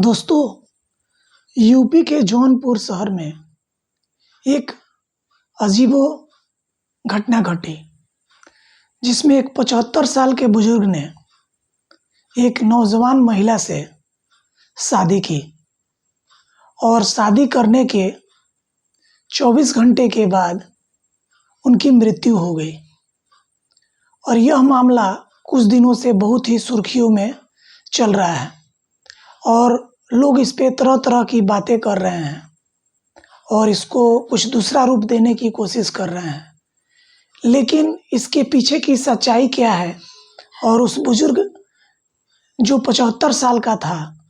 दोस्तों, यूपी के जौनपुर शहर में एक अजीबो घटना घटी, जिसमें एक 75 साल के बुजुर्ग ने एक नौजवान महिला से शादी की और शादी करने के 24 घंटे के बाद उनकी मृत्यु हो गई। और यह मामला कुछ दिनों से बहुत ही सुर्खियों में चल रहा है और लोग इस पे तरह-तरह की बातें कर रहे हैं और इसको कुछ दूसरा रूप देने की कोशिश कर रहे हैं। लेकिन इसके पीछे की सच्चाई क्या है और उस बुजुर्ग जो 75 साल का था,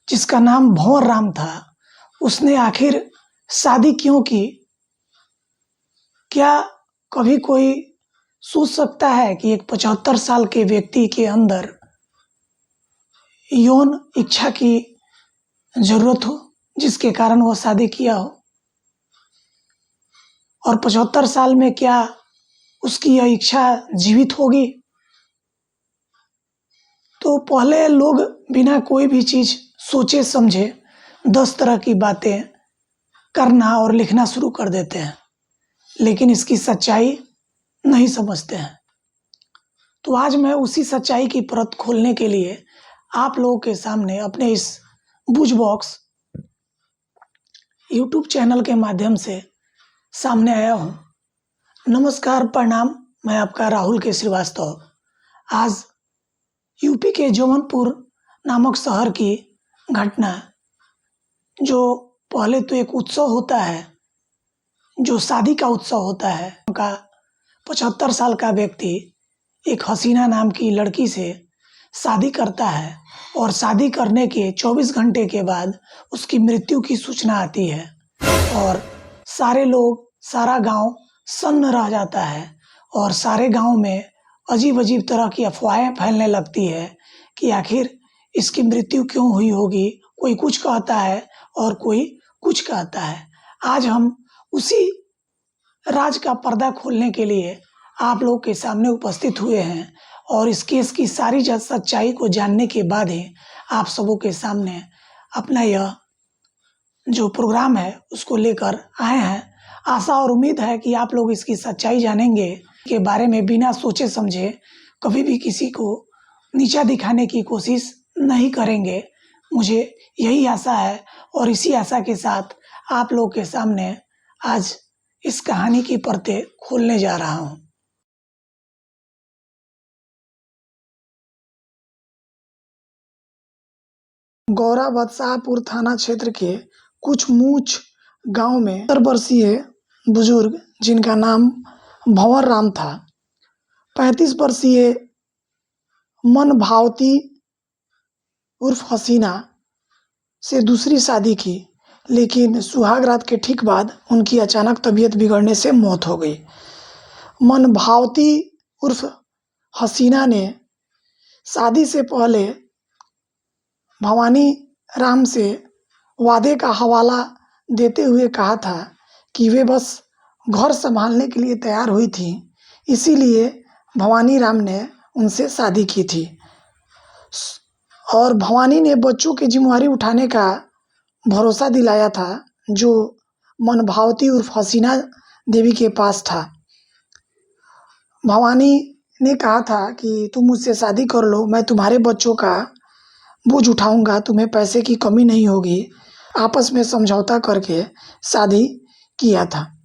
जिसका नाम भंवर राम था, उसने आखिर शादी क्यों की? क्या कभी कोई सोच सकता है कि एक 75 साल के व्यक्ति के अंदर यौन इच्छा की ज़रूरत हो, जिसके कारण वो शादी किया हो? और 75 साल में क्या उसकी यह इच्छा जीवित होगी? तो पहले लोग बिना कोई भी चीज़ सोचे समझे 10 तरह की बातें करना और लिखना शुरू कर देते हैं, लेकिन इसकी सच्चाई नहीं समझते हैं। तो आज मैं उसी सच्चाई की परत खोलने के लिए आप लोगों के सामने अपने इस बूज बॉक्स यूट्यूब चैनल के माध्यम से सामने आया हूँ। नमस्कार, प्रणाम, मैं आपका राहुल के श्रीवास्तव। आज यूपी के जौनपुर नामक शहर की घटना, जो पहले तो एक उत्सव होता है, जो शादी का उत्सव होता है, उनका 75 साल का व्यक्ति एक हसीना नाम की लड़की से शादी करता है और शादी करने के 24 घंटे के बाद उसकी मृत्यु की सूचना आती है और सारे लोग, सारा गांव सन्न रह जाता है और सारे गांव में अजीब-अजीब तरह की अफवाहें फैलने लगती है कि आखिर इसकी मृत्यु क्यों हुई होगी। कोई कुछ कहता है और कोई कुछ कहता है। आज हम उसी राज का पर्दा खोलने के लिए आप लोग के सामने उपस्थित हुए हैं और इस केस की सारी सच्चाई को जानने के बाद ही आप सबों के सामने अपना यह जो प्रोग्राम है उसको लेकर आए हैं। आशा और उम्मीद है कि आप लोग इसकी सच्चाई जानेंगे, के बारे में बिना सोचे समझे कभी भी किसी को नीचा दिखाने की कोशिश नहीं करेंगे। मुझे यही आशा है और इसी आशा के साथ आप लोग के सामने आज इस कहानी की परतें खोलने जा रहा हूँ। गौरा बदशाहपुर थाना क्षेत्र के कुछ मूछ गांव में 70 वर्षीय बुजुर्ग, जिनका नाम भंवर राम था, 35 वर्षीय मन भावती उर्फ हसीना से दूसरी शादी की, लेकिन सुहाग रात के ठीक बाद उनकी अचानक तबीयत बिगड़ने से मौत हो गई। मन भावती उर्फ हसीना ने शादी से पहले भवानी राम से वादे का हवाला देते हुए कहा था कि वे बस घर संभालने के लिए तैयार हुई थी, इसीलिए भवानी राम ने उनसे शादी की थी और भवानी ने बच्चों की जिम्मेदारी उठाने का भरोसा दिलाया था, जो मन भावती उर्फ हसीना देवी के पास था। भवानी ने कहा था कि तुम मुझसे शादी कर लो, मैं तुम्हारे बच्चों का बोझ उठाऊंगा, तुम्हें पैसे की कमी नहीं होगी। आपस में समझौता करके शादी किया था।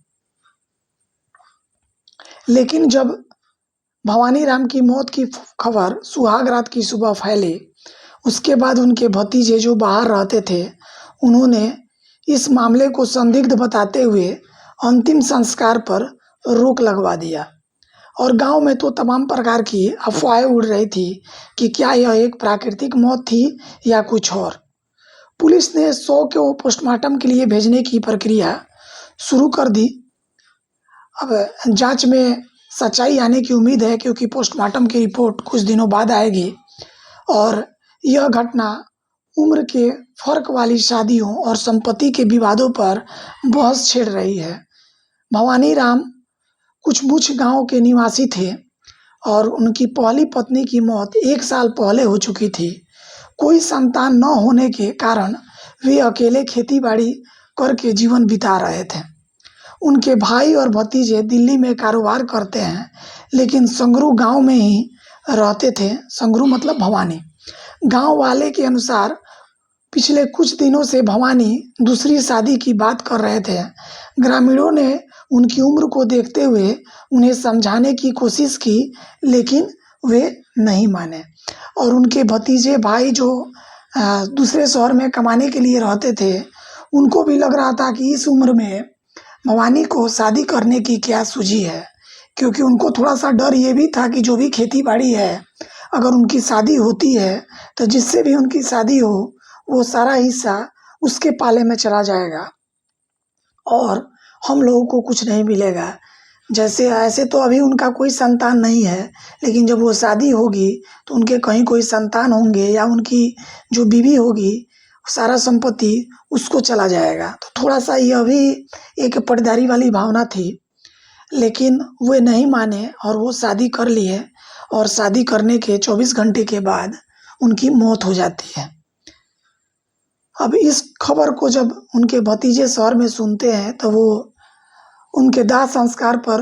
लेकिन जब भवानी राम की मौत की खबर सुहाग रात की सुबह फैली, उसके बाद उनके भतीजे जो बाहर रहते थे, उन्होंने इस मामले को संदिग्ध बताते हुए अंतिम संस्कार पर रोक लगवा दिया और गांव में तो तमाम प्रकार की अफवाहें उड़ रही थी कि क्या यह एक प्राकृतिक मौत थी या कुछ और। पुलिस ने शव को पोस्टमार्टम के लिए भेजने की प्रक्रिया शुरू कर दी। अब जांच में सच्चाई आने की उम्मीद है, क्योंकि पोस्टमार्टम की रिपोर्ट कुछ दिनों बाद आएगी और यह घटना उम्र के फर्क वाली शादियों और संपत्ति के विवादों पर बहस छेड़ रही है। भवानी राम कुछ मूछ गांव के निवासी थे और उनकी पहली पत्नी की मौत 1 साल पहले हो चुकी थी। कोई संतान न होने के कारण वे अकेले खेती-बाड़ी करके जीवन बिता रहे थे। उनके भाई और भतीजे दिल्ली में कारोबार करते हैं, लेकिन संगरू गांव में ही रहते थे। संगरू मतलब भवानी। गांव वाले के अनुसार पिछले कुछ दिनों से भवानी दूसरी शादी की बात कर रहे थे। ग्रामीणों ने उनकी उम्र को देखते हुए उन्हें समझाने की कोशिश की, लेकिन वे नहीं माने। और उनके भतीजे भाई जो दूसरे शहर में कमाने के लिए रहते थे, उनको भी लग रहा था कि इस उम्र में भवानी को शादी करने की क्या सूझी है, क्योंकि उनको थोड़ा-सा डर ये भी था कि जो भी खेती-बाड़ी है, अगर उनकी शादी होती है, तो जिससे भी उनकी शादी हो, वो सारा हिस्सा उसके पाले में चला जाएगा और हम लोगों को कुछ नहीं मिलेगा। जैसे ऐसे तो अभी उनका कोई संतान नहीं है, लेकिन जब वो शादी होगी तो उनके कहीं कोई संतान होंगे या उनकी जो बीवी होगी, सारा संपत्ति उसको चला जाएगा। तो थोड़ा-सा यह भी एक पटदारी वाली भावना थी, लेकिन वे नहीं माने और वो शादी कर लिए और शादी करने के 24 घंटे के बाद उनकी मौत हो जाती है। अब इस खबर को जब उनके भतीजे शहर में सुनते हैं, तो वो उनके दाह संस्कार पर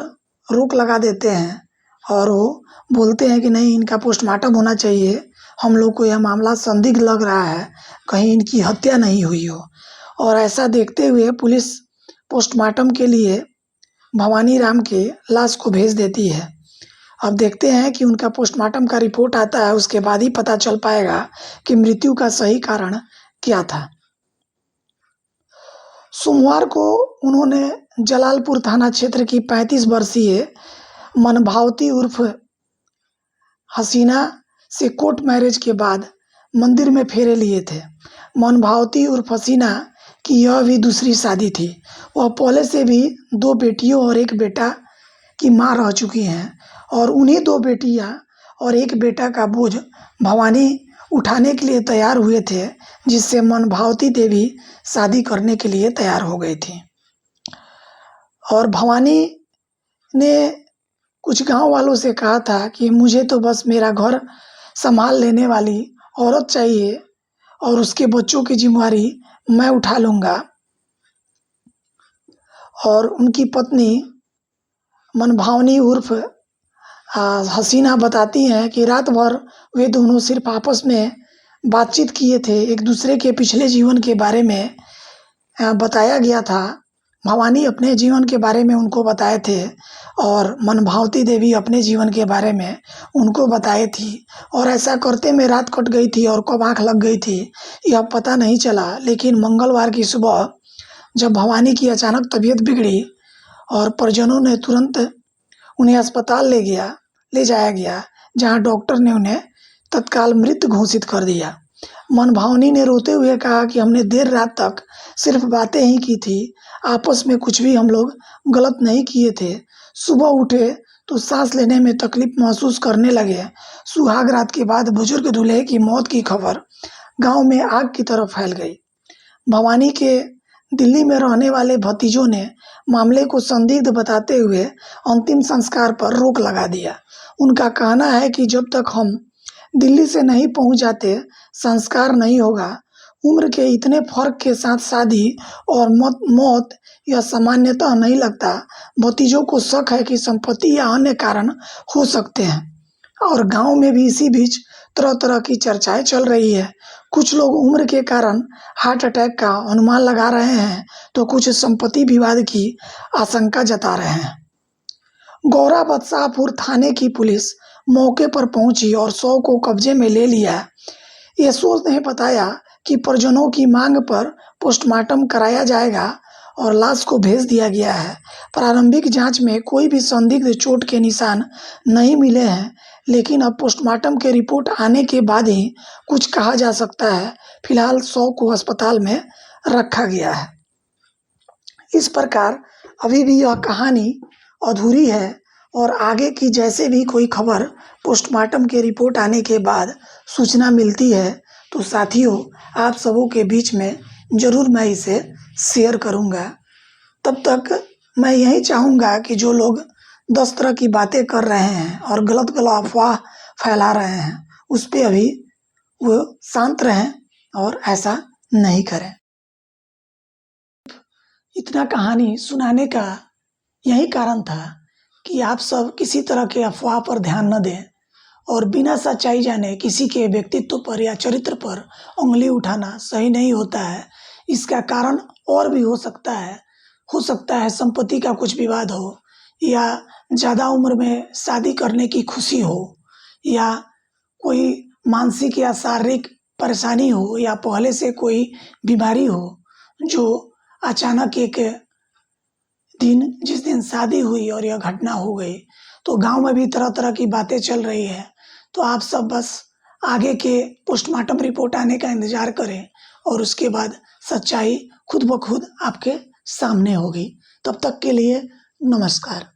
रोक लगा देते हैं और वो बोलते हैं कि नहीं, इनका पोस्टमार्टम होना चाहिए। हम लोग को यह मामला संदिग्ध लग रहा है, कहीं इनकी हत्या नहीं हुई हो। और ऐसा देखते हुए पुलिस पोस्टमार्टम के लिए भवानी राम के लाश को भेज देती है। अब देखते हैं कि उनका पोस्टमार्टम का रिपोर्ट आता है, उसके बाद ही पता चल पाएगा कि मृत्यु का सही कारण क्या था। सोमवार को उन्होंने जलालपुर थाना क्षेत्र की 35 वर्षीय मनभावती उर्फ हसीना से कोर्ट मैरिज के बाद मंदिर में फेरे लिए थे। मनभावती उर्फ हसीना की यह भी दूसरी शादी थी। वह पहले से भी 2 बेटियों और 1 बेटा की मां रह चुकी हैं और उन्हीं 2 बेटियां और 1 बेटा का बोझ भवानी उठाने के लिए तैयार हुए थे, जिससे मनभावती देवी शादी करने के लिए तैयार हो गई थी। और भवानी ने कुछ गांव वालों से कहा था कि मुझे तो बस मेरा घर संभाल लेने वाली औरत चाहिए और उसके बच्चों की जिम्मेवारी मैं उठा लूँगा। और उनकी पत्नी मनभावनी उर्फ हसीना बताती हैं कि रात भर वे दोनों सिर्फ आपस में बातचीत किए थे। एक दूसरे के पिछले जीवन के बारे में बताया गया था। भवानी अपने जीवन के बारे में उनको बताए थे और मनभावती देवी अपने जीवन के बारे में उनको बताई थी। और ऐसा करते में रात कट गई थी और कब आँख लग गई थी यह पता नहीं चला। लेकिन मंगलवार की सुबह जब भवानी की अचानक तबीयत बिगड़ी और परिजनों ने तुरंत उन्हें अस्पताल ले जाया गया, जहां डॉक्टर ने उन्हें तत्काल मृत घोषित कर दिया। मनभावनी ने रोते हुए कहा कि हमने देर रात तक सिर्फ बातें ही की थी, आपस में कुछ भी हम लोग गलत नहीं किए थे। सुबह उठे तो सांस लेने में तकलीफ महसूस करने लगे। सुहाग रात के बाद बुजुर्ग दूल्हे की मौत की खबर गांव में आग की तरह फैल गई। भवानी के दिल्ली में रहने वाले भतीजों ने मामले को संदिग्ध बताते हुए अंतिम संस्कार पर रोक लगा दिया। उनका कहना है कि जब तक हम दिल्ली से नहीं पहुंच जाते, संस्कार नहीं होगा। उम्र के इतने फर्क के साथ शादी और मौत यह सामान्यतः नहीं लगता। भतीजों को शक है कि संपत्ति या अन्य कारण हो सकते हैं और गांव में भी इसी बीच तरह तरह की चर्चाएं चल रही है। कुछ लोग उम्र के कारण हार्ट अटैक का अनुमान लगा रहे हैं, तो कुछ संपत्ति विवाद की आशंका जता रहे हैं। गौरा बदशाहपुर थाने की पुलिस मौके पर पहुंची और शव को कब्जे में ले लिया। यशोर ने बताया कि परिजनों की मांग पर पोस्टमार्टम कराया जाएगा और लाश को भेज दिया गया है। प्रारंभिक जांच में कोई भी संदिग्ध चोट के निशान नहीं मिले हैं, लेकिन अब पोस्टमार्टम के रिपोर्ट आने के बाद ही कुछ कहा जा सकता है। फिलहाल शव को अस्पताल में रखा गया है। इस प्रकार अभी भी यह कहानी अधूरी है और आगे की जैसे भी कोई खबर पोस्टमार्टम के रिपोर्ट आने के बाद सूचना मिलती है, तो साथियों आप सबों के बीच में ज़रूर मैं इसे शेयर करूँगा। तब तक मैं यही चाहूँगा कि जो लोग 10 तरह की बातें कर रहे हैं और गलत अफवाह फैला रहे हैं, उस पे अभी वो शांत रहें और ऐसा नहीं करें। इतना कहानी सुनाने का यही कारण था कि आप सब किसी तरह के अफवाह पर ध्यान न दें और बिना सच्चाई जाने किसी के व्यक्तित्व पर या चरित्र पर उंगली उठाना सही नहीं होता है। इसका कारण और भी हो सकता है। हो सकता है संपत्ति का कुछ विवाद हो, या ज़्यादा उम्र में शादी करने की खुशी हो, या कोई मानसिक या शारीरिक परेशानी हो, या पहले से कोई बीमारी हो, जो अचानक एक दिन जिस दिन शादी हुई और यह घटना हो गई, तो गांव में भी तरह-तरह की बातें चल रही है। तो आप सब बस आगे के पोस्टमार्टम रिपोर्ट आने का इंतज़ार करें और उसके बाद सच्चाई खुद ब खुद आपके सामने होगी। तब तक के लिए नमस्कार।